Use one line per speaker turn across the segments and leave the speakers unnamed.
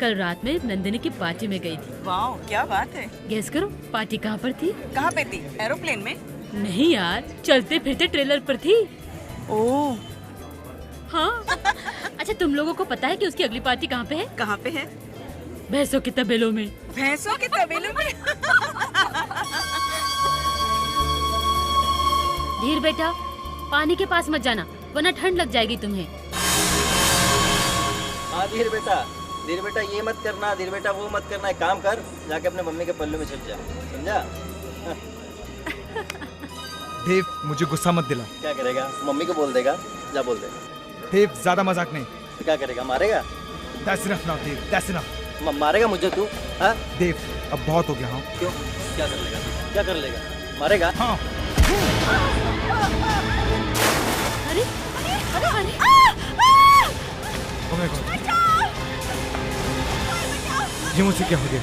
कल रात में नंदिनी की पार्टी में गई थी।
वाह, क्या बात है।
गेस करो पार्टी कहाँ पर थी?
कहाँ पे थी? एरोप्लेन में?
नहीं यार, चलते फिरते ट्रेलर पर थी।
ओह
हाँ। अच्छा, तुम लोगों को पता है कि उसकी अगली पार्टी कहाँ पे है?
कहाँ पे है?
भैंसों के तबेलों में।
भैंसों के तबेलों में?
धीर बेटा, पानी के पास मत जाना वरना ठंड लग जाएगी तुम्हें।
हाँ धीर बेटा ये मत करना, धीर बेटा वो मत करना। एक काम कर, जाके अपने मम्मी के पल्लू में छिप जा, समझा?
देव, मुझे गुस्सा मत दिला।
क्या करेगा? मम्मी को बोल देगा, जा बोल दे।
देव, ज्यादा मजाक नहीं।
तो क्या करेगा? मारेगा?
That's enough now, Dev, that's enough।
मारेगा मुझे तू? हाँ?
देव, अब बहुत हो गया। हाँ
क्यों? क्या कर लेगा? क्या कर लेगा? मारेगा?
हाँ।
अरे अरे अरे
Oh my God। ये मुझसे क्या हो गया?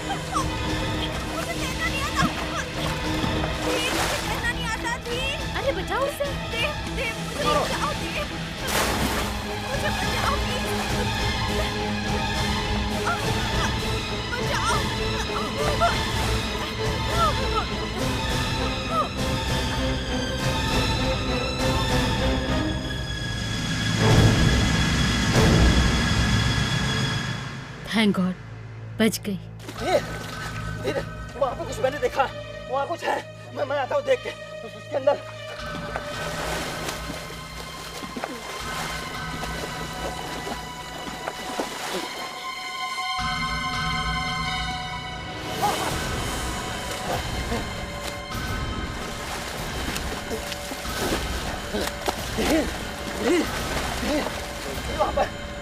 अरे बचाओ उसे। थैंक गॉड, बच गई।
धीरे, वहाँ पे कुछ मैंने देखा, वहाँ कुछ है। मैं आता हूँ देख के, उसके अंदर।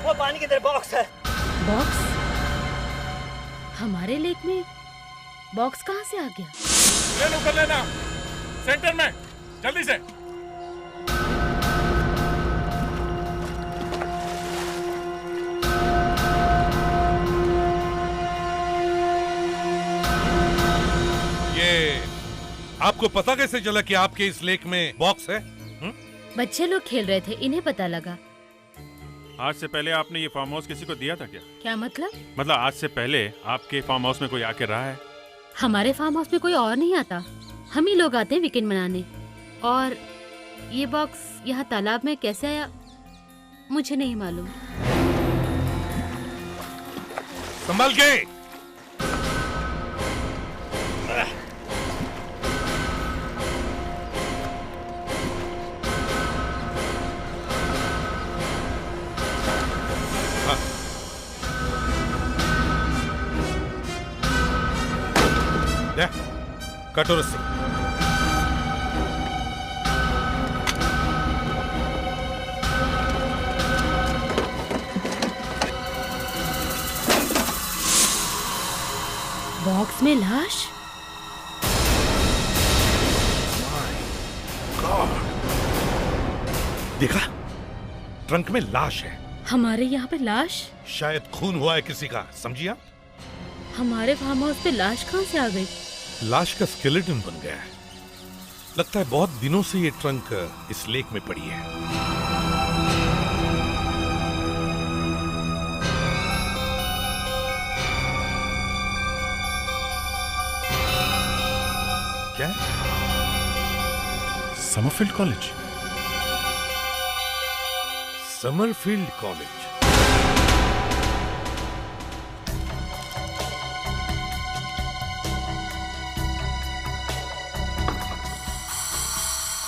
वो पानी के अंदर बॉक्स है।
बॉक्स? हमारे लेक में बॉक्स कहाँ से आ गया?
ले कर लेना, सेंटर में, जल्दी से। ये आपको पता कैसे चला कि आपके इस लेक में बॉक्स है?
बच्चे लोग खेल रहे थे, इन्हें पता लगा।
आज से पहले आपने ये फार्म हाउस किसी को दिया था क्या?
क्या मतलब?
मतलब आज से पहले आपके फार्म हाउस में कोई आके रहा है?
हमारे फार्म हाउस में कोई और नहीं आता, हम ही लोग आते हैं वीकेंड मनाने। और ये बॉक्स यहाँ तालाब में कैसे आया मुझे नहीं मालूम।
संभाल के। कटोर से
बॉक्स में लाश?
देखा, ट्रंक में लाश है।
हमारे यहाँ पे लाश?
शायद खून हुआ है किसी का, समझी आप?
हमारे फार्म हाउस पे लाश कहाँ से आ गई?
लाश का स्केलेटन बन गया है। लगता है बहुत दिनों से ये ट्रंक इस लेक में पड़ी है। क्या? Summerfield college? Summerfield college?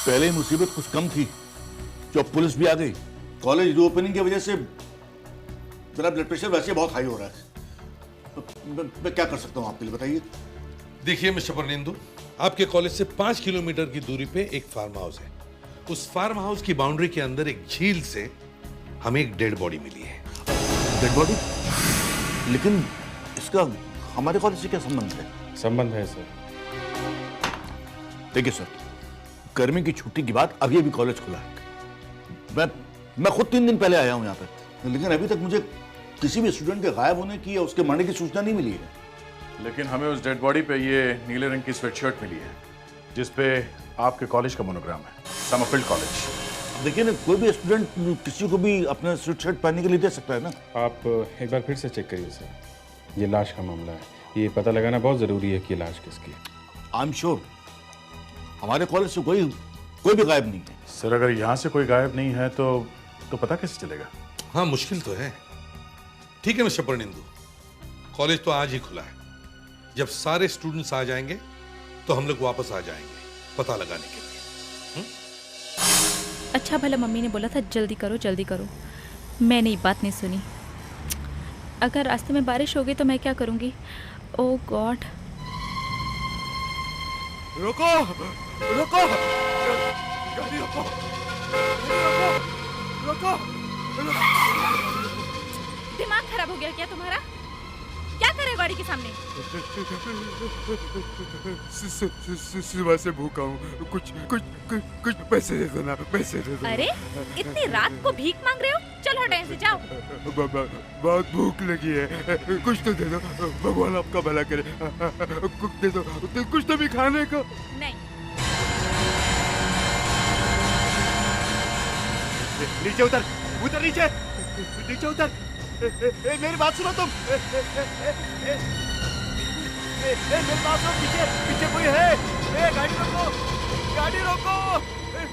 पहले मुसीबत कुछ कम थी, जो पुलिस भी आ गई। कॉलेज रीओपनिंग की वजह से मेरा ब्लड प्रेशर वैसे बहुत हाई हो रहा है। मैं क्या कर सकता हूँ आपके लिए, बताइए।
देखिए मिस्टर परनिंदु, आपके कॉलेज से 5 किलोमीटर की दूरी पे एक फार्म हाउस है। उस फार्म हाउस की बाउंड्री के अंदर एक झील से हमें एक डेड बॉडी मिली है।
Dead body? लेकिन इसका हमारे कॉलेज से क्या संबंध है?
संबंध है सर।
देखिए सर, गर्मी की छुट्टी के बाद अभी अभी कॉलेज खुला है। मैं खुद 3 दिन पहले आया हूँ यहाँ पे, लेकिन अभी तक मुझे किसी भी स्टूडेंट के गायब होने की या उसके मरने की सूचना नहीं मिली है।
लेकिन हमें उस डेड बॉडी पे ये नीले रंग की स्वेटशर्ट मिली है, जिस पे आपके कॉलेज का मोनोग्राम है, समरफील्ड कॉलेज।
देखिए ना, कोई भी स्टूडेंट किसी को भी अपना स्वेट शर्ट पहनने के लिए दे सकता है ना।
आप एक बार फिर से चेक करिए सर, ये लाश का मामला है, ये पता लगाना बहुत ज़रूरी है कि ये लाश किसकी है।
आई एम श्योर हमारे कॉलेज से कोई भी गायब नहीं है।
सर अगर यहाँ से कोई गायब नहीं है तो पता कैसे चलेगा?
हाँ मुश्किल तो है। ठीक है मिस्टर परनिंदु, कॉलेज तो आज ही खुला है। जब सारे स्टूडेंट्स आ जाएंगे तो हम लोग वापस आ जाएंगे पता लगाने के लिए।
अच्छा भला मम्मी ने बोला था जल्दी करो जल्दी करो, मैंने ये बात नहीं सुनी। अगर रास्ते में बारिश हो गई तो मैं क्या करूँगी? ओह गॉड।
रुको रुको, गाड़ी रोको, रुको।
दिमाग खराब हो गया क्या तुम्हारा? क्या करे गाड़ी के सामने?
सुबह से भूखा हूँ, कुछ पैसे दे दो ना, पैसे दे दो।
अरे इतनी रात को भीख मांग रहे हो? चलो हटो यहाँ से, जाओ।
बहुत भूख लगी है, कुछ तो दे दो, भगवान आपका भला करे। कुछ दे दो, कुछ तो भी खाने को।
नहीं।
नीचे उतर, उतर नीचे, नीचे उतर। मेरी बात सुनो तुम। मेरी बात सुनो, पीछे पीछे कोई है। गाड़ी रोको, गाड़ी रोको,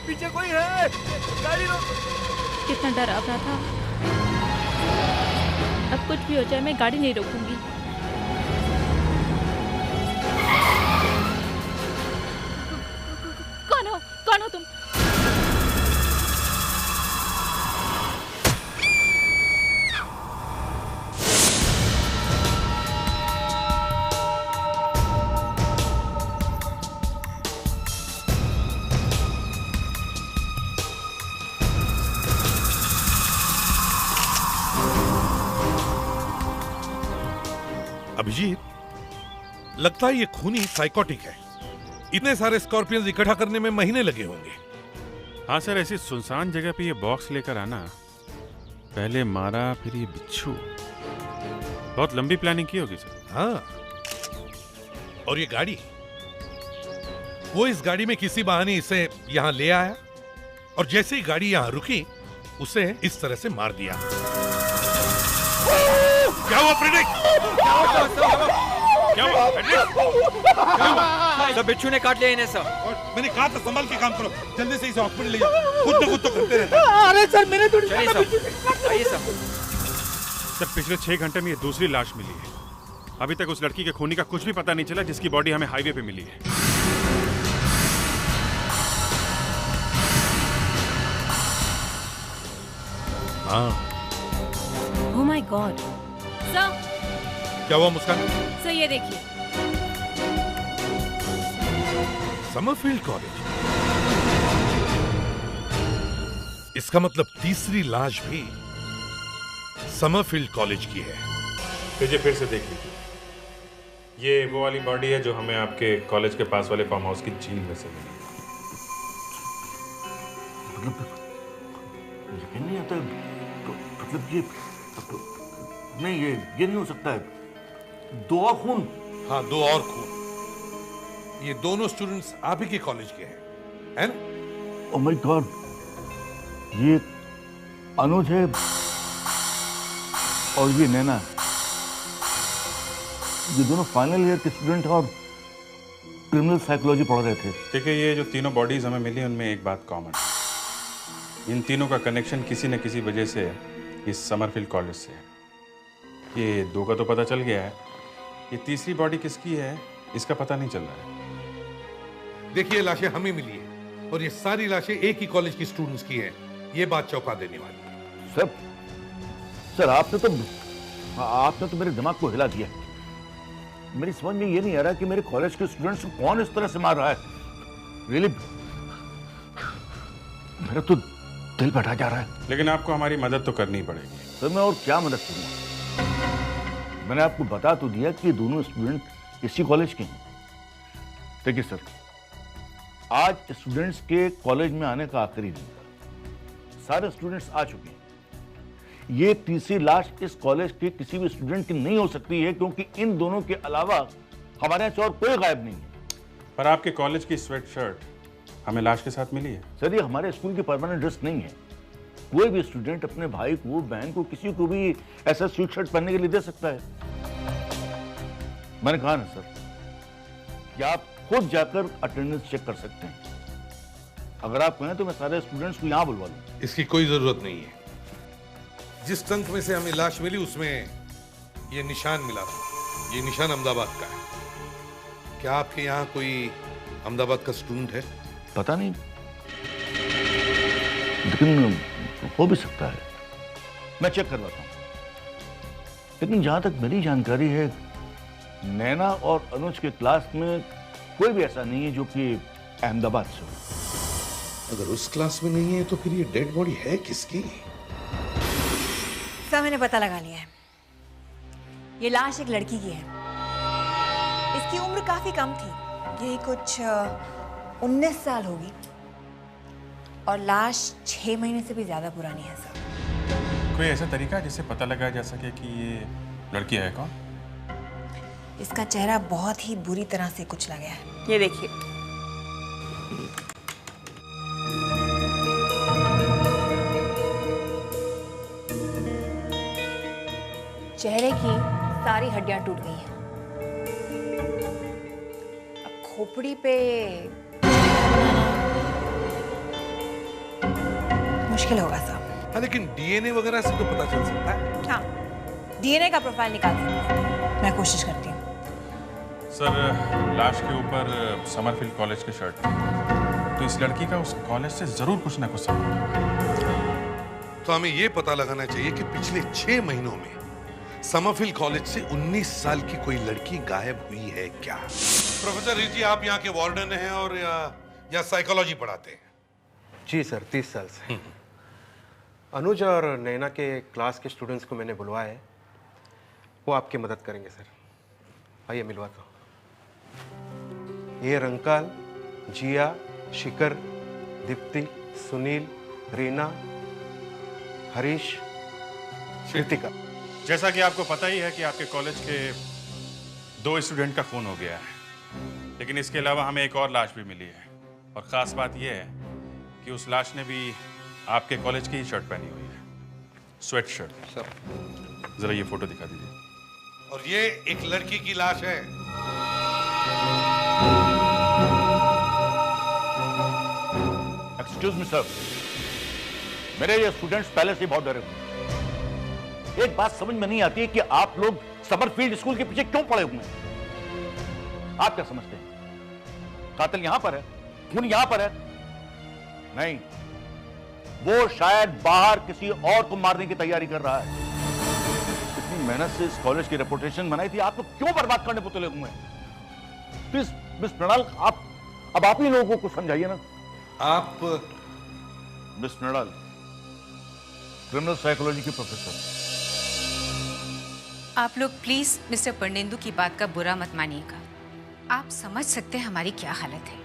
पीछे कोई है, गाड़ी रोको।
कितना डरावना था। अब कुछ भी हो जाए मैं गाड़ी नहीं रोकूंगी। कौन हो तुम?
अभिजीत, लगता है ये खूनी साइकोटिक है। इतने सारे स्कॉर्पियंस इकट्ठा करने में महीने लगे होंगे।
हाँ सर, ऐसी सुनसान जगह पे ये बॉक्स लेकर आना, पहले मारा फिर ये बिच्छू, बहुत लंबी प्लानिंग की होगी सर।
हाँ, और ये गाड़ी, वो इस गाड़ी में किसी बहाने इसे यहां ले आया और जैसे ही गाड़ी यहां रुकी उसे इस तरह से मार दिया। क्या हुआ फ्रेडरिक? क्या हुआ फ्रेडरिक?
सब बिच्छू ने काट लिया इन्हें सब।
और मैंने कहा था संभल के काम करो, जल्दी से इसे हॉस्पिटल ले जाओ। खुद तो करते रहते हैं।
अरे सर मैंने थोड़ी
चलिए सब, आइए सब।
सर पिछले 6 घंटे में ये दूसरी लाश मिली है। अभी तक उस लड़की के खूनी का कुछ भी पता नहीं चला जिसकी बॉडी हमें हाईवे पे मिली है।
हाँ,
ओह माय गॉड। सर,
क्या हुआ मुस्कान?
सर ये देखिए।
समरफील्ड कॉलेज, इसका मतलब तीसरी लाश भी समरफील्ड कॉलेज की है।
लीजिए फिर से देख लीजिए, ये वो वाली बॉडी है जो हमें आपके कॉलेज के पास वाले फार्म हाउस की झील में से मिली।
यकीन नहीं आता, मतलब ये नहीं, ये नहीं हो सकता है। 2 और खून।
हाँ, 2 और खून। ये दोनों स्टूडेंट्स आप ही के कॉलेज के हैं, है ना?
ओह माय गॉड, ये अनुज है और ये नैना है। ये दोनों फाइनल ईयर के स्टूडेंट हैं और क्रिमिनल साइकोलॉजी पढ़ रहे थे।
देखिए ये जो तीनों बॉडीज हमें मिली उनमें एक बात कॉमन है, इन तीनों का कनेक्शन किसी न किसी वजह से इस समरफील्ड कॉलेज से है। ये 2 का तो पता चल गया है, ये तीसरी बॉडी किसकी है इसका पता नहीं चल रहा है।
देखिए लाशें हमें मिली है और ये सारी लाशें एक ही कॉलेज की स्टूडेंट्स की हैं। ये बात चौंका देने वाली है।
सर आपने तो मेरे दिमाग को हिला दिया। मेरी समझ में ये नहीं आ रहा कि मेरे कॉलेज के स्टूडेंट्स को कौन इस तरह से मार रहा है। रियली मेरा तो दिल बैठा जा रहा है।
लेकिन आपको हमारी मदद तो करनी पड़ेगी।
सर मैं और क्या मदद करूंगा? मैंने आपको बता तो दिया कि ये दोनों स्टूडेंट इसी कॉलेज के हैं। देखिए सर, आज स्टूडेंट्स के कॉलेज में आने का आखिरी दिन था। सारे स्टूडेंट्स आ चुके हैं। ये तीसरी लाश इस कॉलेज के किसी भी स्टूडेंट की नहीं हो सकती है, क्योंकि इन दोनों के अलावा हमारे यहाँ और कोई गायब नहीं है।
पर आपके कॉलेज की स्वेट शर्ट हमें लाश के साथ मिली है।
सर ये हमारे स्कूल की परमानेंट ड्रेस नहीं है। कोई भी स्टूडेंट अपने भाई को, बहन को, किसी को भी ऐसा स्वीट शर्ट पहनने के लिए दे सकता है। मैंने कहा ना सर कि आप खुद जाकर अटेंडेंस चेक कर सकते हैं। अगर आप कहें तो मैं सारे स्टूडेंट्स को यहां बुलवा लूं।
इसकी कोई जरूरत नहीं है। जिस ट्रंक में से हमें लाश मिली उसमें ये निशान मिला था। ये निशान अहमदाबाद का है। क्या आपके यहाँ कोई अहमदाबाद का स्टूडेंट है?
पता नहीं, लेकिन हो भी सकता है। मैं चेक करवाता हूं। लेकिन जहां तक मेरी जानकारी है, नैना और अनुज के क्लास में कोई भी ऐसा नहीं है जो कि अहमदाबाद से हो।
अगर उस क्लास में नहीं है तो फिर ये डेड बॉडी है किसकी?
सब मैंने पता लगा लिया है। ये लाश एक लड़की की है। इसकी उम्र काफी कम थी, यही कुछ 19 साल होगी, और लाश 6 महीने से भी ज्यादा पुरानी है सर।
कोई ऐसा तरीका है जिससे पता लगाया जा सके कि ये लड़की है कौन?
इसका चेहरा बहुत ही बुरी तरह से कुचला गया है। ये देखिए। चेहरे की सारी हड्डियां टूट गई हैं। अब खोपड़ी पे मुश्किल होगा साहब।
हाँ, लेकिन डीएनए वगैरह से तो पता चल सकता है।
हाँ, डीएनए का प्रोफाइल निकाल सकते हैं। मैं कोशिश करती हूँ।
सर, लाश के ऊपर समरफील्ड कॉलेज की शर्ट है, तो इस लड़की का उस कॉलेज से जरूर कुछ ना कुछ संबंध।
तो हमें ये पता लगाना चाहिए कि पिछले 6 महीनों में समरफील्ड कॉलेज से 19 साल की कोई लड़की गायब हुई है क्या? प्रोफेसर रिजी, आप यहाँ के वार्डन हैं और यहाँ साइकोलॉजी पढ़ाते हैं।
जी सर, 30 साल से। अनुज और नैना के क्लास के स्टूडेंट्स को मैंने बुलवाया है, वो आपकी मदद करेंगे सर। आइए मिलवाता हूँ। ये रंकाल, जिया, शिखर, दीप्ति, सुनील, रीना, हरीश, कृतिका।
जैसा कि आपको पता ही है कि आपके कॉलेज के 2 स्टूडेंट का खून हो गया है, लेकिन इसके अलावा हमें एक और लाश भी मिली है, और ख़ास बात यह है कि उस लाश ने भी आपके कॉलेज की ही शर्ट पहनी हुई है, स्वेट शर्ट।
सर
जरा ये फोटो दिखा दीजिए।
और ये एक लड़की की लाश है।
एक्सक्यूज मी सर, मेरे ये स्टूडेंट्स पहले से बहुत डरे हुए हैं। एक बात समझ में नहीं आती है कि आप लोग समरफील्ड स्कूल के पीछे क्यों पड़े हुए हैं? आप क्या समझते हैं कातिल यहां पर है, खून यहां पर है? नहीं, वो शायद बाहर किसी और को मारने की तैयारी कर रहा है। इतनी मेहनत से इस कॉलेज की रेपुटेशन बनाई थी, आप तो क्यों बर्बाद करने को तुले हुए हैं? प्लीज मिस मृणाल, आप ही लोगों को समझाइए ना।
आप
मिस मृणाल, क्रिमिनल साइकोलॉजी की प्रोफेसर।
आप लोग प्लीज मिस्टर परनेंदु की बात का बुरा मत मानिएगा। आप समझ सकते हैं हमारी क्या हालत है।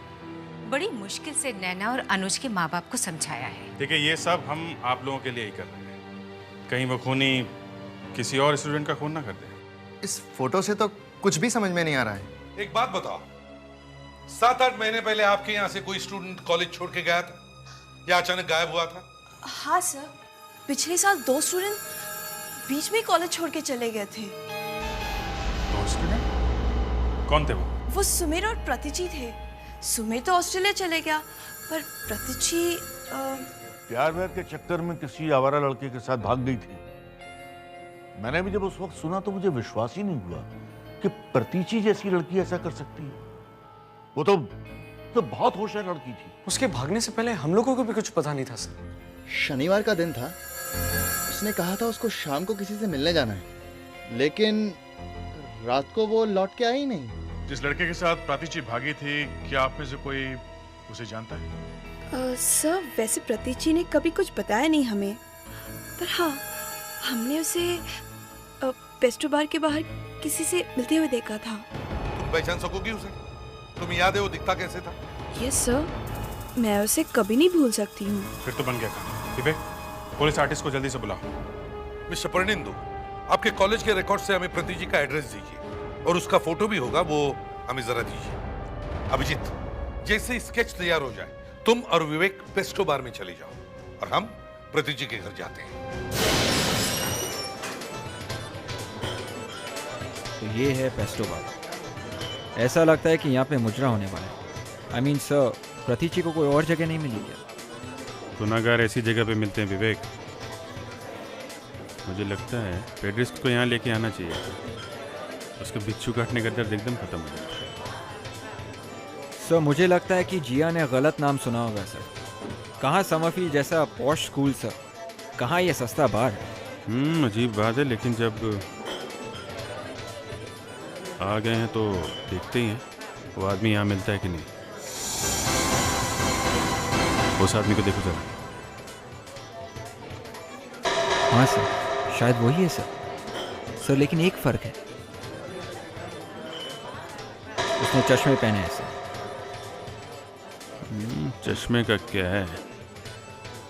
बड़ी मुश्किल से नैना और अनुज के माँ बाप को समझाया है।
देखिए, ये सब हम आप लोगों के लिए ही कर रहे हैं, कहीं वो खूनी किसी और स्टूडेंट का खून ना कर दे।
इस फोटो से तो कुछ भी समझ में नहीं आ रहा है।
एक बात बताओ, 7-8 महीने पहले आपके यहाँ से कोई स्टूडेंट कॉलेज छोड़ के गया था या अचानक गायब हुआ था?
हाँ सर, पिछले साल 2 स्टूडेंट बीच में कॉलेज छोड़ के चले गए थे।
2 स्टूडेंट? कौन थे वो?
वो सुमेर और प्रतिची थे। सुमेर तो ऑस्ट्रेलिया चले गया, पर प्रतिची
प्यार व्यार के चक्कर में किसी आवारा लड़के के साथ भाग गई थी। मैंने भी जब उस वक्त सुना तो मुझे विश्वास ही नहीं हुआ कि प्रतीची जैसी लड़की ऐसा कर सकती है। वो तो बहुत होशियार लड़की थी।
उसके भागने से पहले हम लोगों को भी कुछ पता नहीं था सर।
शनिवार का दिन था, उसने कहा था उसको शाम को किसी से मिलने जाना है, लेकिन रात को वो लौट के आई नहीं।
जिस लड़के के साथ प्रातीची भागी थी, क्या आप में से कोई उसे जानता है?
सर, वैसे प्रतिची ने कभी कुछ बताया नहीं हमें, पर हाँ, हमने उसे पेस्ट्रो बार के बाहर किसी से मिलते हुए देखा था।
तुम पहचान सकोगी उसे? तुम्हें याद है वो दिखता कैसे था?
यस सर, मैं उसे कभी नहीं भूल सकती हूँ।
फिर तो बन गया काम। विवेक, पुलिस आर्टिस्ट को जल्दी से बुलाओ।
मिस्टर परनेंदु, आपके कॉलेज के रिकॉर्ड से हमें प्रतिजी का एड्रेस दीजिए और उसका फोटो भी होगा, वो हमें जरा दीजिए। अभिजीत, जैसे स्केच तैयार हो जाए तुम और विवेक पेस्टो बार में चले जाओ और हम प्रतीक जी के घर जाते हैं।
तो ये है पेस्टो बार। ऐसा लगता है कि यहाँ पे मुजरा होने वाला है। आई मीन सर, प्रतीक जी को कोई और जगह नहीं मिली क्या?
गुनाहगार ऐसी जगह पे मिलते हैं विवेक। मुझे लगता है पेड्रिस को यहाँ लेके आना चाहिए। उसका बिच्छू काटने का दर्द एकदम खत्म हो जाता है।
सर मुझे लगता है कि जिया ने गलत नाम सुना होगा सर। कहाँ समरफील्ड जैसा पॉश स्कूल सर, कहाँ ये सस्ता बार है।
अजीब बात है, लेकिन जब आ गए हैं तो देखते ही हैं वो आदमी यहाँ मिलता है कि नहीं। उस आदमी को देखो जरा।
हाँ सर, शायद वही है सर। सर लेकिन एक फ़र्क है, उसने चश्मे पहने हैं सर।
चश्मे का क्या है?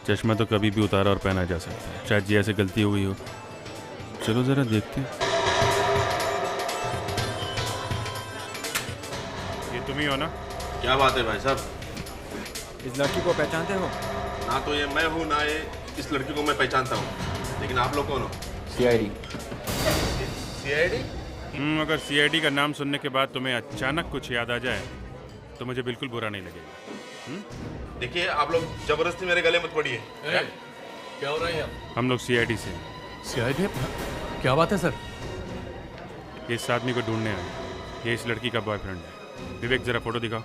चश्मा तो कभी भी उतारा और पहना जा सकता है। शायद जी ऐसे गलती हो गई हो। चलो ज़रा देखते हैं। ये तुम ही हो ना?
क्या बात है भाई साहब?
इस लड़की को पहचानते हो?
ना तो ये मैं हूँ, ना ये इस लड़की को मैं पहचानता हूँ। लेकिन आप लोग कौन हो?
CID।
CID?
अगर CID का नाम सुनने के बाद तुम्हें अचानक कुछ याद आ जाए तो मुझे बिल्कुल बुरा नहीं लगेगा।
देखिए, आप लोग जबरदस्ती मेरे गले मत पड़िए।
क्या हो रहा है यहाँ?
हम लोग CID से।
CID? क्या बात है सर?
इस आदमी को ढूंढने आए। ये इस लड़की का बॉयफ्रेंड है। विवेक जरा फोटो दिखाओ।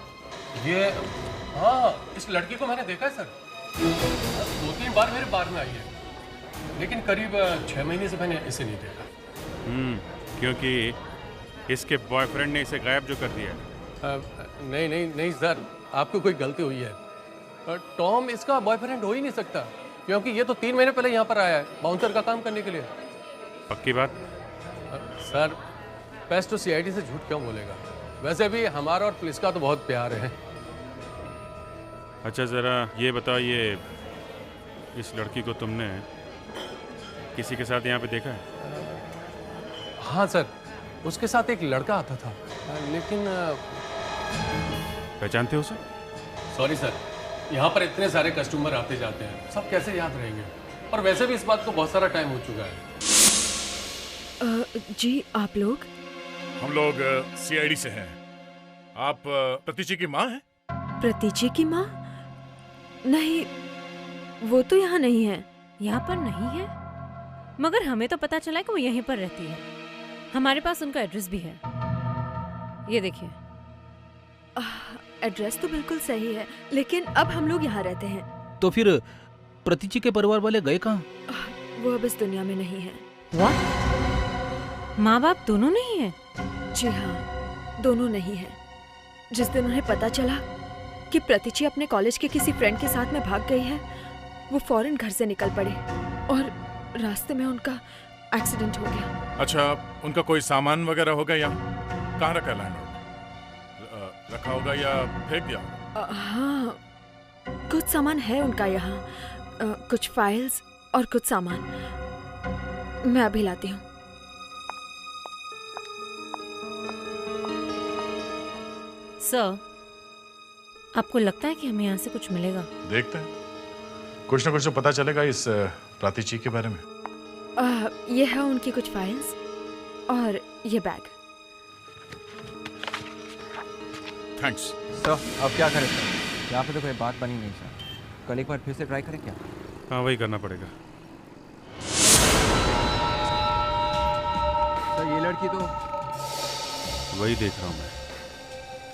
ये हाँ, इस लड़की को मैंने देखा है सर। 2-3 बार मेरे बार में आई है, लेकिन करीब 6 महीने से मैंने इसे नहीं देखा।
क्योंकि इसके बॉयफ्रेंड ने इसे गायब जो कर दिया है।
नहीं सर, आपको कोई गलती हुई है। टॉम इसका बॉयफ्रेंड हो ही नहीं सकता, क्योंकि ये तो 3 महीने पहले यहाँ पर आया है बाउंसर का काम करने के लिए।
पक्की बात?
सर, पेस्टो CID से झूठ क्यों बोलेगा? वैसे भी हमारा और पुलिस का तो बहुत प्यार है।
अच्छा ज़रा ये बताओ, ये इस लड़की को तुमने किसी के साथ यहाँ पे देखा है?
हाँ सर, उसके साथ एक लड़का आता था, लेकिन
पहचानते हो उसे?
सॉरी सर, यहाँ पर इतने सारे कस्टमर आते जाते हैं, सब कैसे याद रहेंगे? और वैसे भी इस बात को बहुत सारा टाइम हो चुका है।
जी, आप लोग?
हम लोग CID से हैं। आप प्रतीची की माँ हैं?
प्रतीची की माँ? नहीं, वो तो यहाँ नहीं है।
यहाँ पर नहीं है? मगर हमें तो पता चला कि वो यहीं पर रहती है। हमारे पास उनका एड्रेस भी है, ये देखिए।
एड्रेस तो बिल्कुल सही है, लेकिन अब हम लोग यहाँ रहते हैं।
तो फिर प्रतीची के परिवार वाले गए कहाँ?
वो अब इस दुनिया में नहीं है।
What? माँ बाप दोनों नहीं है?
जी हाँ, दोनों नहीं है। जिस दिन उन्हें पता चला कि प्रतीची अपने कॉलेज के किसी फ्रेंड के साथ में भाग गई है, वो फौरन घर से निकल पड़े और रास्ते में उनका एक्सीडेंट हो गया।
अच्छा, उनका कोई सामान वगैरह होगा यहाँ? कहाँ रखा लैंडलॉर्ड? रखा होगा या फेंक दिया?
हाँ, कुछ सामान है उनका यहाँ, कुछ फाइल्स और कुछ सामान। मैं अभी लाती हूँ।
सर, आपको लगता है कि हमें यहाँ से कुछ मिलेगा?
देखते हैं, कुछ ना कुछ तो पता चलेगा इस प्रातीची के बारे में।
ये है उनकी कुछ फाइल्स और ये बैग।
थैंक्स।
सर, अब क्या करें सर? यहाँ पे तो कोई बात बनी नहीं सर। कल एक बार फिर से ट्राई करें क्या?
हाँ, वही करना पड़ेगा।
सर, ये लड़की तो
वही देख रहा हूँ मैं।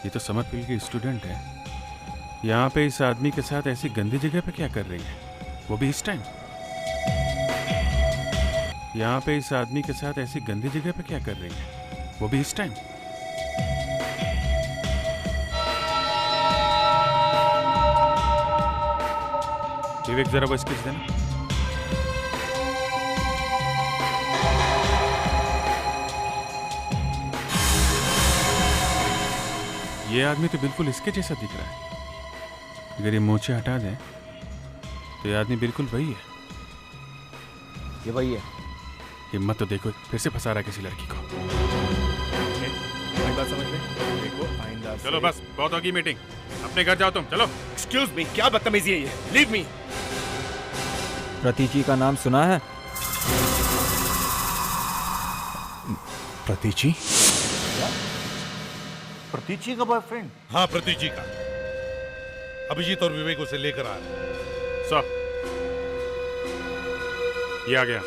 ये तो समरफील्ड की स्टूडेंट है। यहाँ पे इस आदमी के साथ ऐसी गंदी जगह पे क्या कर रही है, वो भी इस टाइम? यहाँ पे इस आदमी के साथ ऐसी गंदी जगह पे क्या कर रही है, वो भी इस टाइम? विवेक जरा वो स्केच देना। ये आदमी तो बिल्कुल इसके जैसा दिख रहा है। अगर ये मोचे हटा दें तो ये आदमी बिल्कुल वही है।
ये वही है।
हिम्मत तो देखो, फिर से फंसा रहा है किसी लड़की को।
बात समझ में? देखो, आइंदा
चलो बस, बहुत होगी मीटिंग। अपने घर जाओ तुम, चलो।
एक्सक्यूज मी, क्या बदतमीजी है ये? Leave me.
प्रतीची का नाम सुना है?
प्रतीची?
प्रतीची का बॉयफ्रेंड?
हाँ, प्रतीची का। अभिजीत और विवेक उसे लेकर आ रहे हैं।
सब ये आ गया।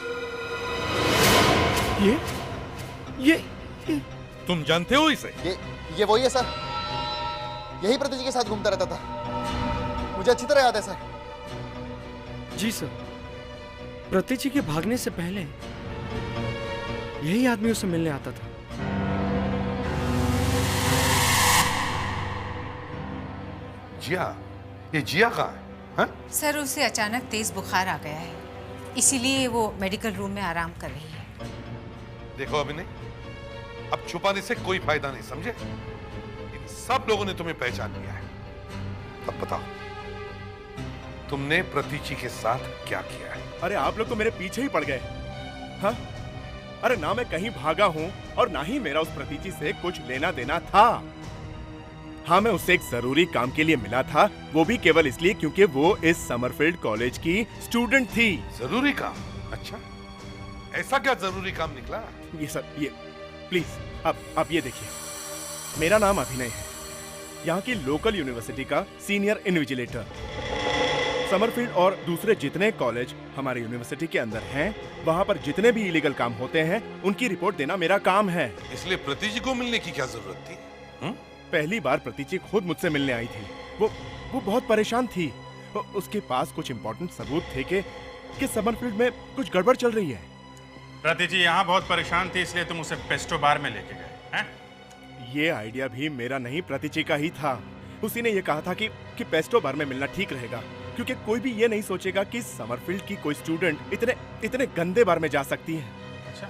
ये तुम जानते हो इसे?
ये वही है सर, यही प्रतीची के साथ घूमता रहता था, मुझे अच्छी तरह याद है सर।
जी सर, प्रतीची के भागने से पहले यही आदमी उसे मिलने आता था।
जिया, ये जिया कहाँ है? हाँ?
सर, उसे अचानक तेज बुखार आ गया है, इसीलिए वो मेडिकल रूम में आराम कर रही है।
देखो अभिनय, अब छुपाने से कोई फायदा नहीं, समझे? इन सब लोगों ने तुम्हें पहचान लिया है। अब बताओ, तुमने प्रतीची के साथ क्या किया है?
अरे आप लोग तो मेरे पीछे ही पड़ गए। हाँ? अरे ना मैं कहीं भागा हूं और ना ही मेरा उस प्रतीची से कुछ लेना देना था। हाँ, मैं उससे एक जरूरी काम के लिए मिला था, वो भी केवल इसलिए क्योंकि वो इस समरफील्ड कॉलेज की स्टूडेंट थी।
जरूरी काम? अच्छा, ऐसा क्या जरूरी काम निकला?
ये सब, ये प्लीज आप ये देखिए, मेरा नाम अभिनय है, यहाँ की लोकल यूनिवर्सिटी का सीनियर इन्विजिलेटर। समरफील्ड और दूसरे जितने कॉलेज हमारे यूनिवर्सिटी के अंदर हैं, वहाँ पर जितने भी इलीगल काम होते हैं, उनकी रिपोर्ट देना मेरा काम है।
इसलिए प्रतीची को मिलने की क्या जरूरत थी?
पहली बार प्रतीची खुद मुझसे मिलने आई थी। वो बहुत परेशान थी। उसके पास कुछ इम्पोर्टेंट सबूत थे कि समरफील्ड में कुछ गड़बड़ चल रही है।
प्रतीची यहाँ बहुत परेशान थी, इसलिए तुम उसे पेस्टो बार में लेके गए हैं?
ये आइडिया भी मेरा नहीं, प्रतीची का ही था। उसी ने ये कहा था कि पेस्टो बार में मिलना ठीक रहेगा, क्योंकि कोई भी ये नहीं सोचेगा कि समरफील्ड की कोई स्टूडेंट इतने गंदे बार में जा सकती है।
अच्छा,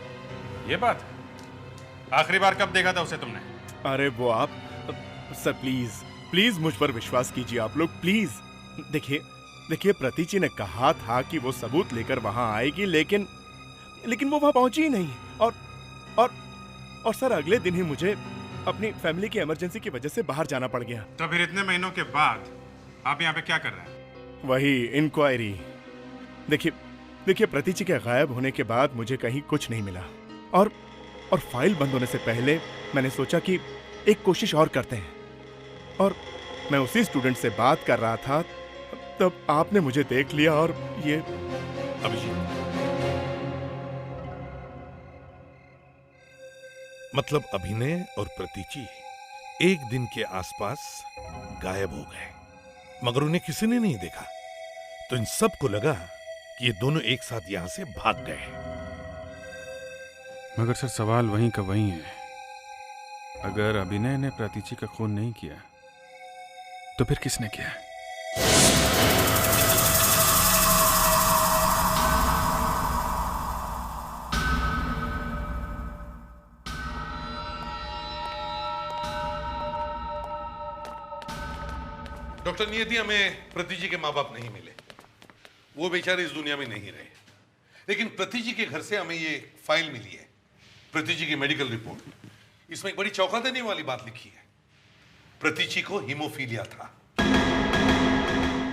ये बात। आखिरी बार कब देखा था उसे तुमने?
अरे वो आप सर, प्लीज मुझ पर विश्वास कीजिए आप लोग, प्लीज। देखिए प्रतीची ने कहा था कि वो सबूत लेकर वहां आएगी, लेकिन वो वहां पहुंची ही नहीं। और सर, अगले दिन ही मुझे अपनी फैमिली की इमरजेंसी की वजह से बाहर जाना पड़ गया।
तो फिर इतने महीनों के बाद आप यहाँ पे क्या कर रहे हैं?
वही इंक्वायरी। देखिए प्रतीची के गायब होने के बाद मुझे कहीं कुछ नहीं मिला, और फाइल बंद होने से पहले मैंने सोचा कि एक कोशिश और करते हैं। और मैं उसी स्टूडेंट से बात कर रहा था, तब आपने मुझे देख लिया और ये।
अभिजीत, मतलब अभिनय और प्रतीची एक दिन के आसपास गायब हो गए, मगर उन्हें किसी ने नहीं देखा, तो इन सबको लगा कि ये दोनों एक साथ यहां से भाग गए।
मगर सर, सवाल वहीं का वहीं है। अगर अभिनय ने प्रतीची का खून नहीं किया, तो फिर किसने किया है?
डॉक्टर नियति, हमें प्रतीची के माँ बाप नहीं मिले, वो बेचारे इस दुनिया में नहीं रहे, लेकिन प्रतीची के घर से हमें ये फाइल मिली है, प्रतीची की मेडिकल रिपोर्ट। इसमें एक बड़ी चौंका देने वाली बात लिखी है। प्रतीची को हीमोफीलिया था।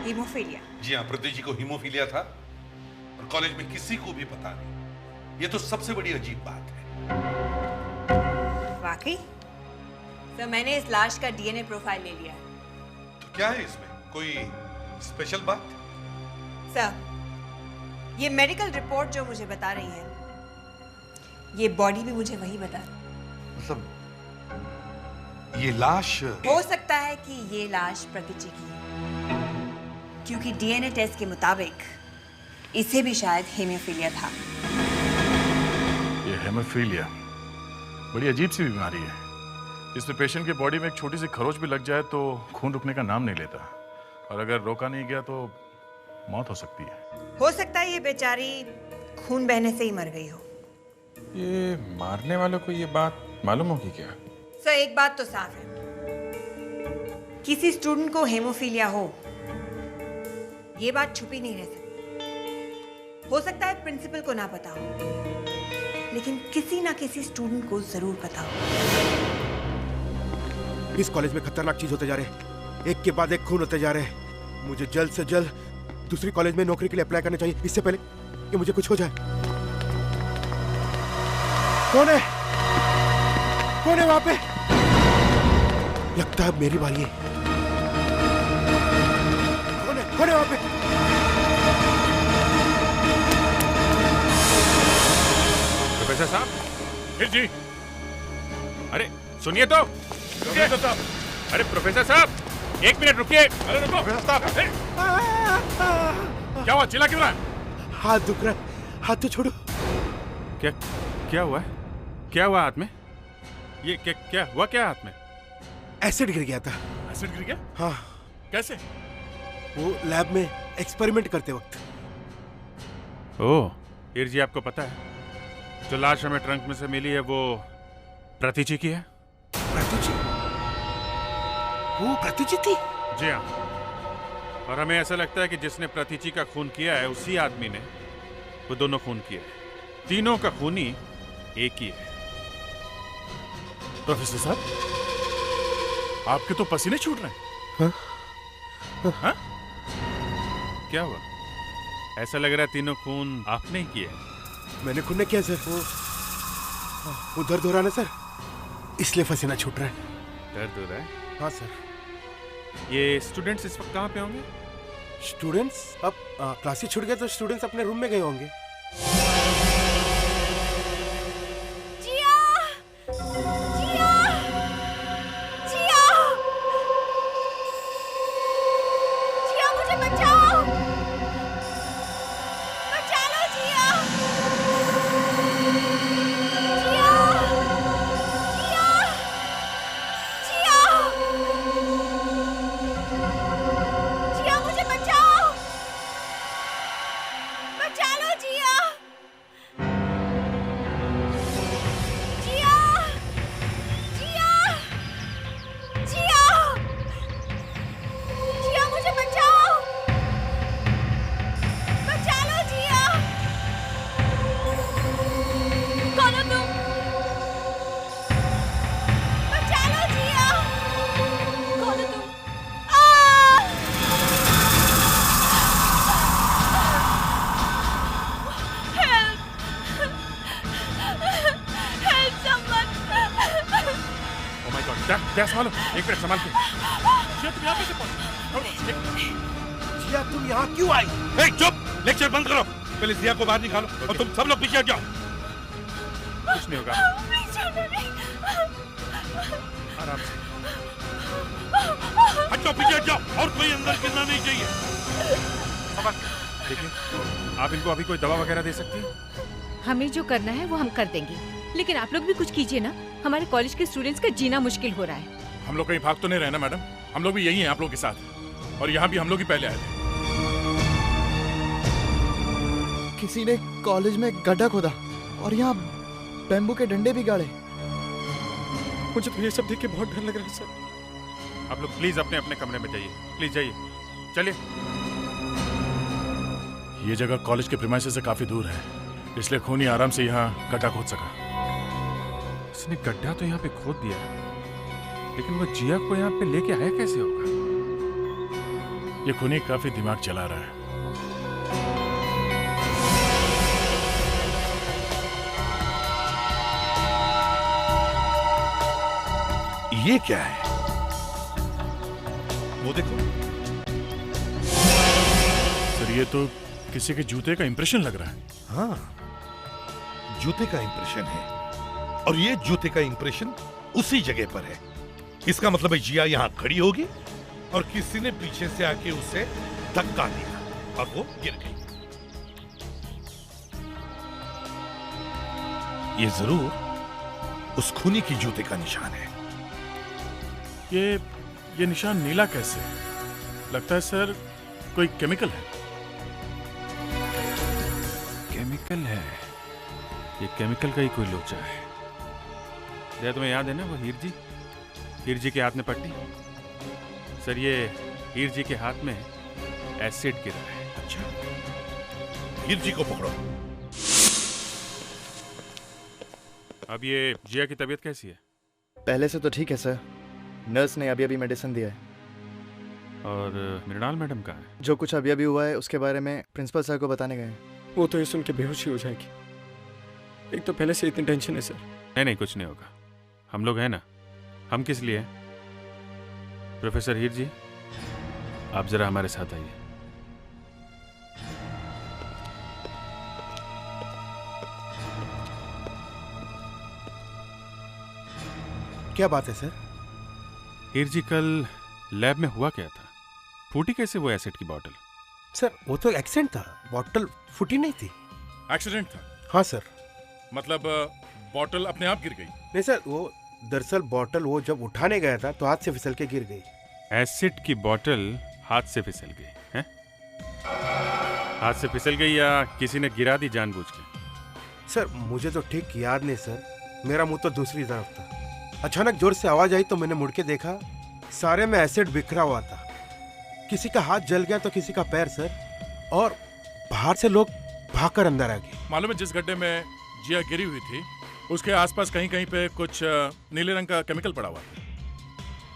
हीमोफीलिया?
जी हाँ, प्रतीची को हीमोफीलिया था, और कॉलेज में किसी को भी पता नहीं। ये तो सबसे बड़ी अजीब बात है।
वाकई? सर, मैंने इस लाश का डीएनए प्रोफाइल ले लिया है।
तो क्या है इसमें, कोई स्पेशल बात?
सर, ये मेडिकल रिपोर्ट जो मुझे बता रही है, ये बॉडी भी मुझे वही बता रही है।
मतलब ये लाश?
हो सकता है कि ये लाश प्रतीची की है, क्योंकि डीएनए टेस्ट के मुताबिक इसे भी शायद हेमोफीलिया था।
ये हेमोफीलिया बड़ी अजीब सी बीमारी है, जिसमें पेशेंट की बॉडी में एक छोटी सी खरोच भी लग जाए तो खून रुकने का नाम नहीं लेता, और अगर रोका नहीं गया तो मौत हो सकती है।
हो सकता है ये बेचारी खून बहने से ही मर गई हो।
ये मारने वालों को ये बात मालूम होगी क्या?
सर, एक बात तो साफ है, किसी स्टूडेंट को हेमोफीलिया हो, ये बात छुपी नहीं रह सकती। हो सकता है प्रिंसिपल को ना पता हो, लेकिन किसी ना किसी स्टूडेंट को जरूर पता हो।
इस कॉलेज में खतरनाक चीज होते जा रहे हैं। एक के बाद एक खून होते जा रहे हैं। मुझे जल्द से जल्द दूसरी कॉलेज में नौकरी के लिए अप्लाई करना चाहिए, इससे पहले कि मुझे कुछ हो जाए। कौन है? कौन है वहां पे? लगता है अब मेरी बारी है। कौन है? कौन है वहां पे?
प्रोफेसर साहब, फिर जी। अरे सुनिए तो, रुकिए तो साहब। अरे प्रोफेसर साहब, 1 मिनट रुकिए। अरे रुको प्रोफेसर साहब। क्या हुआ, चिल्ला क्यों रहा है?
हाथ दुख रहा है, हाथ तो छोड़ो।
क्या क्या हुआ है? क्या हुआ हाथ में? ये क्या हुआ, क्या हाथ में?
एसिड गिर गया था।
एसिड गिर गया?
हाँ।
कैसे?
वो लैब में एक्सपेरिमेंट करते वक्त।
ओह, हीर जी आपको पता है जो लाश हमें ट्रंक में से मिली है वो प्रतीची की है?
प्रतीची? वो प्रतीची थी?
जी हाँ। और हमें ऐसा लगता है कि जिसने प्रतीची का खून किया है उसी आदमी ने वो दोनों खून किए हैं। तीनों का खूनी एक ही है।
प्रोफेसर साहब, आपके तो पसीने छूट रहे हैं।
हाँ?
हाँ? क्या हुआ? ऐसा लग रहा है तीनों खून आपने ही किए।
मैंने खून नहीं किया सर, वो दर्द हो रहा है ना सर, इसलिए पसीना छूट रहा है।
दर्द हो रहा है?
हाँ सर।
ये स्टूडेंट्स इस वक्त कहाँ पे होंगे?
स्टूडेंट्स अब क्लासेस छूट गए तो स्टूडेंट्स अपने रूम में गए होंगे।
संभालो, एक मिनट संभाल के।
जिया तुम यहाँ कैसे पहुंचे?
जिया तुम यहाँ क्यों आई?
चुप, लेक्चर बंद करो। पहले जिया को बाहर निकालो और तुम सब लोग पीछे हट जाओ।
कुछ नहीं होगा, आराम से
हट जाओ, पीछे हट जाओ, और कोई अंदर गिरना नहीं चाहिए।
देखिए, आप इनको अभी कोई दवा वगैरह दे सकती हैं?
हमें जो करना है वो हम कर देंगे, लेकिन आप लोग भी कुछ कीजिए ना। हमारे कॉलेज के स्टूडेंट्स का जीना मुश्किल हो रहा है।
हम लोग कहीं भाग तो नहीं रहे ना मैडम? हम लोग भी यही हैं आप लोग के साथ, और यहाँ भी हम लोग ही पहले आए थे।
किसी ने कॉलेज में गड्ढा खोदा और यहाँ बैम्बू के डंडे भी गाड़े।
मुझे तो ये सब देख के बहुत डर लग रहा है सर।
आप लोग प्लीज अपने अपने कमरे में जाइए, प्लीज जाइए, चलिए।
ये जगह कॉलेज के प्रीमाइसेस से काफी दूर है, इसलिए खूनी आराम से यहाँ गड्ढा खोद सका।
उसने गड्ढा तो यहाँ पे खोद दिया, लेकिन वो जिया को यहाँ पे लेके आया कैसे होगा?
ये खूनी काफी दिमाग चला रहा है।
ये क्या है? वो देखो
सर, ये तो किसी के जूते का इंप्रेशन लग रहा है।
हाँ, जूते का इंप्रेशन है, और ये जूते का इंप्रेशन उसी जगह पर है। इसका मतलब है जिया यहाँ खड़ी होगी और किसी ने पीछे से आके उसे धक्का दिया और वो गिर गई। ये जरूर उस खूनी की जूते का निशान है।
ये निशान नीला कैसे? लगता है सर कोई केमिकल है।
केमिकल है? ये केमिकल का ही कोई लोचा है। जया, तुम्हें याद है ना वो हीर जी के हाथ में पट्टी? सर, ये हीर जी के हाथ में एसिड गिरा है।
अच्छा, हीर जी को पकड़ो।
अब ये जिया की तबीयत कैसी है?
पहले से तो ठीक है सर, नर्स ने अभी अभी मेडिसिन दिया है।
और मृणाल मैडम कहाँ है?
जो कुछ अभी अभी हुआ है उसके बारे में प्रिंसिपल सर को बताने गए।
वो तो ये सुन के बेहोशी हो जाएगी। एक तो पहले से इतनी टेंशन है सर।
नहीं नहीं, कुछ नहीं होगा। हम लोग हैं ना। हम किस लिए? प्रोफेसर हीर जी, आप जरा हमारे साथ आइए।
क्या बात है सर?
हीर जी, कल लैब में हुआ क्या था? फूटी कैसे वो एसिड की बोतल?
सर वो तो एक्सीडेंट था, बोतल फूटी नहीं थी।
एक्सीडेंट था?
हाँ सर।
मतलब बोतल अपने आप गिर गई?
नहीं सर, वो दरअसल बोतल वो जब उठाने गया था तो हाथ से फिसल के गिर गई।
एसिड की बोतल हाथ से फिसल गई है? हाथ से फिसल गई या किसी ने गिरा दी जानबूझ के?
सर मुझे तो ठीक याद नहीं सर, मेरा मुंह तो दूसरी तरफ था। अचानक जोर से आवाज आई तो मैंने मुड़ के देखा, सारे में एसिड बिखरा हुआ था। किसी का हाथ जल गया तो किसी का पैर सर, और बाहर से लोग भागकर अंदर आ गए।
मालूम है जिस गड्ढे में जिया गिरी हुई थी उसके आसपास कहीं कहीं पे कुछ नीले रंग का केमिकल पड़ा हुआ था।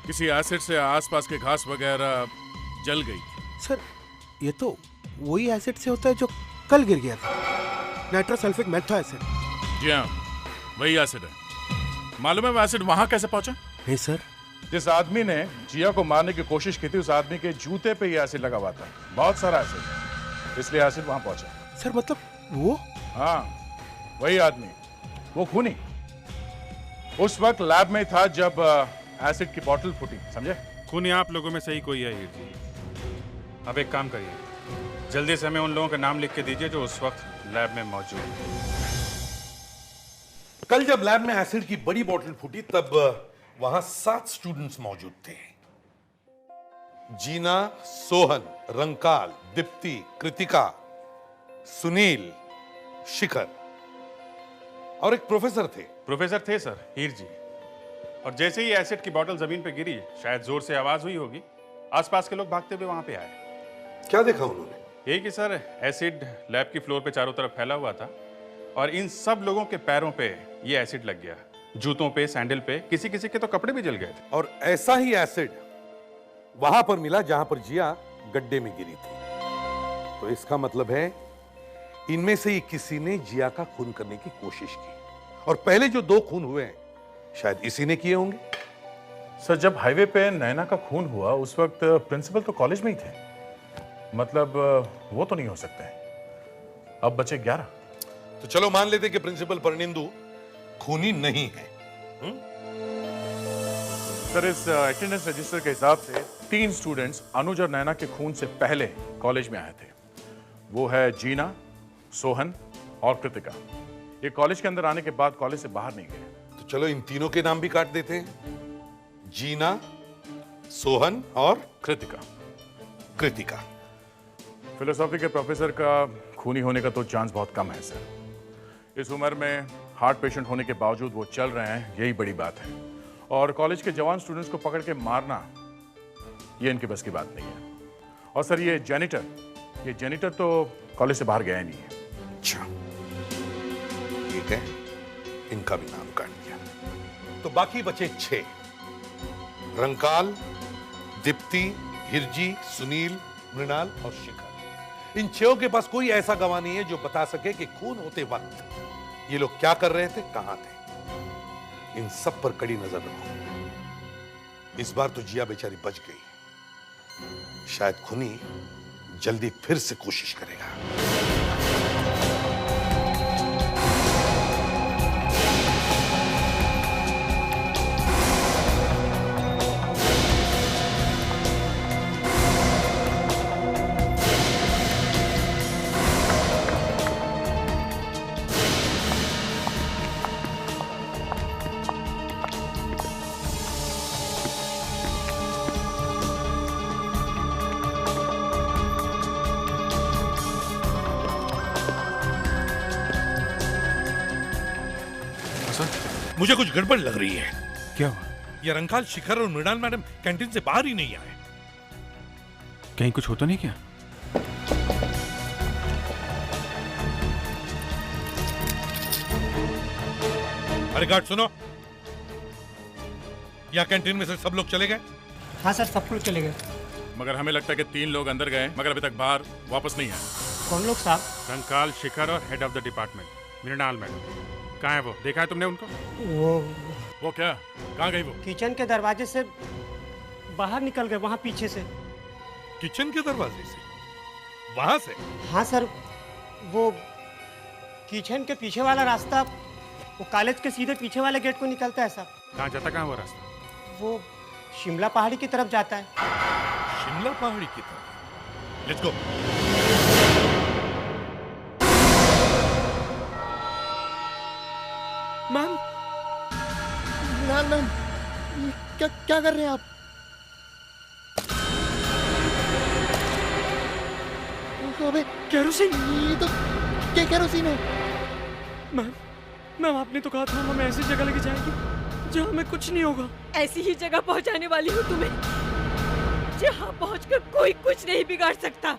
किसी एसिड से आसपास के घास वगैरह जल गई थी।
सर ये तो वही एसिड से होता है जो कल गिर गया था, नाइट्रोसल्फिक मेथा एसिड।
जी हाँ, वही एसिड है। मालूम है वो एसिड वहां कैसे पहुंचा?
नहीं सर।
जिस आदमी ने जिया को मारने की कोशिश की थी उस आदमी के जूते पे ये एसिड लगा हुआ था, बहुत सारा एसिड, इसलिए एसिड वहां पहुंचा।
सर मतलब वो?
हाँ वही आदमी, वो खूनी उस वक्त लैब में था जब एसिड की बोतल फूटी, समझे?
खूनी आप लोगों में से ही कोई है हीर जी। अब एक काम करिए, जल्दी से हमें उन लोगों का नाम लिख के दीजिए जो उस वक्त लैब में मौजूद थे।
कल जब लैब में एसिड की बड़ी बोतल फूटी तब वहां 7 स्टूडेंट्स मौजूद थे। जीना, सोहन, रंकाल, दीप्ति, कृतिका, सुनील, शिखर और एक प्रोफेसर थे।
प्रोफेसर थे सर, हीर जी। और जैसे ही एसिड की बोतल जमीन पे गिरी, शायद जोर से आवाज हुई होगी, आसपास के लोग भागते हुए वहां पे आए।
क्या देखा उन्होंने?
यही कि सर एसिड लैब की फ्लोर पे चारों तरफ फैला हुआ था और इन सब लोगों के पैरों पे ये एसिड लग गया, जूतों पे, सैंडल पे, किसी किसी के तो कपड़े भी जल गए थे।
और ऐसा ही एसिड वहां पर मिला जहां पर जिया गड्ढे में गिरी थी। तो इसका मतलब है इनमें से ही किसी ने जिया का खून करने की कोशिश की, और पहले जो 2 खून हुए हैं शायद इसी ने किए होंगे।
सर जब हाईवे पे नैना का खून हुआ उस वक्त प्रिंसिपल तो कॉलेज में ही थे, मतलब वो तो नहीं हो सकते। अब बचे 11।
तो चलो मान लेते कि प्रिंसिपल परनिंदु खूनी नहीं है।
सर इस अटेंडेंस रजिस्टर के हिसाब से 3 स्टूडेंट्स अनुज और नैना के खून से पहले कॉलेज में आए थे। वो है जीना, सोहन और कृतिका। ये कॉलेज के अंदर आने के बाद कॉलेज से बाहर नहीं गए।
तो चलो इन तीनों के नाम भी काट देते हैं, जीना, सोहन और कृतिका।
फिलोसॉफी के प्रोफेसर का खूनी होने का तो चांस बहुत कम है सर। इस उम्र में हार्ट पेशेंट होने के बावजूद वो चल रहे हैं, यही बड़ी बात है। और कॉलेज के जवान स्टूडेंट्स को पकड़ के मारना ये इनके बस की बात नहीं है। और सर ये जेनिटर तो कॉलेज से बाहर गया ही नहीं है।
अच्छा ठीक है, इनका भी नाम काट दिया। तो बाकी बचे 6, रंकाल, दीप्ति, हिरजी, सुनील, मृणाल और शिखर। इन 6 के पास कोई ऐसा गवाह नहीं है जो बता सके कि खून होते वक्त ये लोग क्या कर रहे थे, कहां थे। इन सब पर कड़ी नजर रखो। इस बार तो जिया बेचारी बच गई, शायद खूनी जल्दी फिर से कोशिश करेगा। मुझे कुछ गड़बड़ लग रही है।
क्या हुआ?
ये रंकाल, शिखर और मृणाल मैडम कैंटीन से बाहर ही नहीं आए।
कहीं कुछ होता नहीं क्या?
अरे गार्ड सुनो, यहाँ कैंटीन में से सब लोग चले गए?
हाँ सर, सब लोग चले गए।
मगर हमें लगता है कि 3 लोग अंदर गए मगर अभी तक बाहर वापस नहीं आए।
कौन लोग साहब?
कंकाल, शिखर और head of the department Mrinal madam. कहाँ है वो? देखा है तुमने उनको?
वो क्या? कहाँ गई वो?
किचन के दरवाजे से बाहर निकल गए, वहाँ पीछे से।
किचन के दरवाजे से? वहां से?
हाँ सर, वो किचन के पीछे वाला रास्ता वो कॉलेज के सीधे पीछे वाले गेट को निकलता है सर।
कहाँ जाता, कहाँ वो रास्ता?
वो शिमला पहाड़ी की तरफ जाता है।
शिमला पहाड़ी की तरफ? Let's go.
मैम, मैम, क्या क्या कर रहे हैं आप? अबे
केरोसिन!
ये तो क्या केरोसिन है?
मैम आपने तो कहा था हमें ऐसी जगह लेके जाएगी जहाँ हमें कुछ नहीं होगा।
ऐसी ही जगह पहुंचाने वाली हूँ तुम्हें जहाँ पहुंचकर कोई कुछ नहीं बिगाड़ सकता।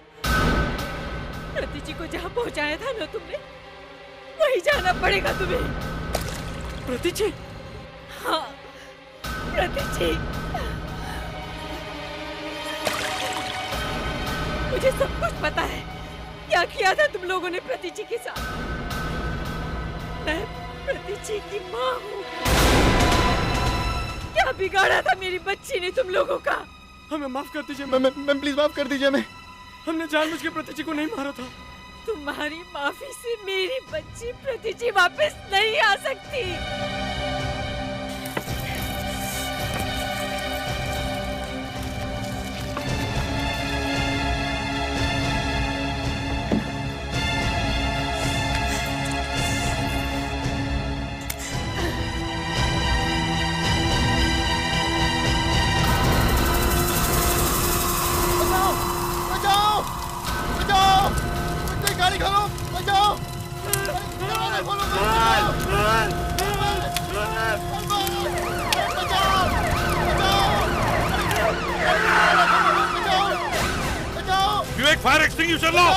प्रतिची को जहाँ पहुंचाया था ना तुमने, वहीं जाना पड़ेगा तुम्हें।
प्रतिची?
हाँ, प्रतिची। मुझे सब कुछ पता है क्या किया था तुम लोगों ने प्रतिची के साथ। मैं प्रतिची की माँ हूँ। क्या बिगाड़ा था मेरी बच्ची ने तुम लोगों का?
हमें माफ कर दीजिए
मैम, प्लीज माफ कर दीजिए।
हमने जानबूझ के प्रतिची को नहीं मारा था।
तुम्हारी माफी से मेरी बच्ची प्रतिची वापस नहीं आ सकती।
गाड़ी खोलो, बचाओ! दरवाजा खोलो,
विवेक, फायर एक्सटिंग्विशर लो!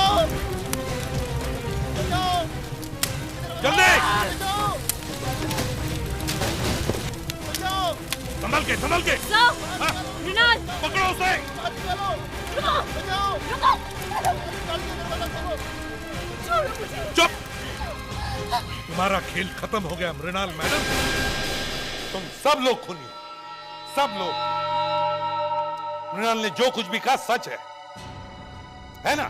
जल्दी! संभल के, संभल के!
मृणाल!
पकड़ो उसे! चुप! तुम्हारा खेल खत्म हो गया मृणाल मैडम। तुम सब लोग खूनी हो, सब लोग। मृणाल ने जो कुछ भी कहा सच है ना?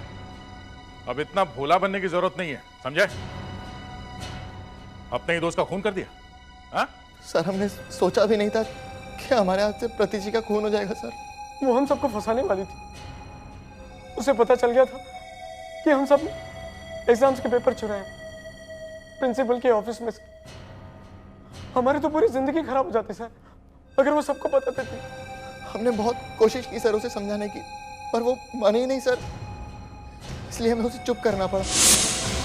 अब इतना भोला बनने की जरूरत नहीं है, समझे? अपने ही दोस्त का खून कर दिया। हाँ?
सर, हमने सोचा भी नहीं था कि हमारे हाथ से प्रतिची का खून हो जाएगा सर।
वो हम सबको फंसाने वाली थी। उसे पता चल गया था कि हम सब एग्जाम्स के पेपर चुराए प्रिंसिपल के ऑफिस में से। हमारी तो पूरी जिंदगी खराब हो जाती सर अगर वो सबको पता देती।
हमने बहुत कोशिश की सर उसे समझाने की, पर वो माने ही नहीं सर, इसलिए हमें उसे चुप करना पड़ा।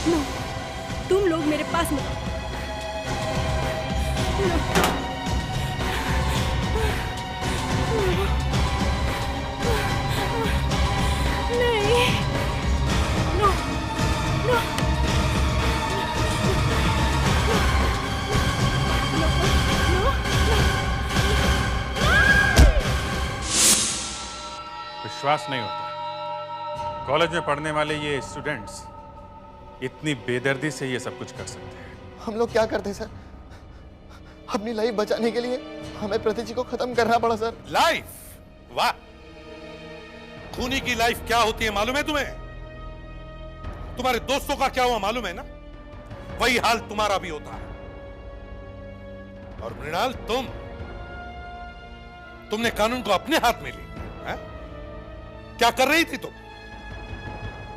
नो, तुम लोग मेरे पास मत। नहीं, नो, नो,
विश्वास नहीं होता कॉलेज में पढ़ने वाले ये स्टूडेंट्स इतनी बेदर्दी से ये सब कुछ कर सकते हैं।
हम लोग क्या करते सर? अपनी लाइफ बचाने के लिए हमें प्रतिची को खत्म करना पड़ा सर।
लाइफ? वाह! खूनी की लाइफ क्या होती है मालूम है तुम्हें? तुम्हारे दोस्तों का क्या हुआ मालूम है ना? वही हाल तुम्हारा भी होता है। और मृणाल, तुमने कानून को अपने हाथ में ले लिया। क्या कर रही थी तुम?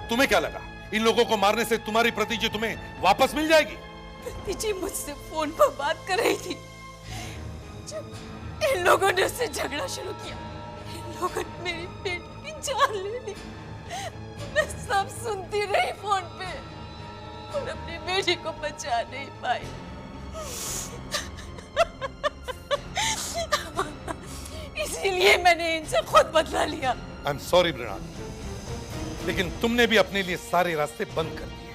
तुम्हें क्या लगा इन लोगों को मारने से तुम्हारी प्रतिजी तुम्हें वापस मिल जाएगी?
प्रतिजी मुझसे फोन पर बात कर रही थी जब इन लोगों ने उससे झगड़ा शुरू किया। इन लोगों ने मेरी बेटी की जान ले ली। मैं सब सुनती रही फोन पे और अपनी बेटी को बचा नहीं पाई। इसीलिए मैंने इनसे खुद बदला लिया।
आई एम सॉरी मृणाल, लेकिन तुमने भी अपने लिए सारे रास्ते बंद कर दिए।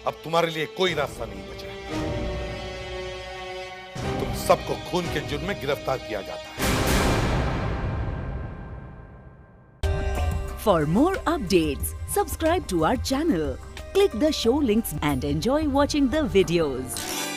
अब तुम्हारे लिए कोई रास्ता नहीं बचा। तुम सबको खून के जुर्म में गिरफ्तार किया जाता है।
For more updates, subscribe to our channel, click the show links and enjoy watching the videos.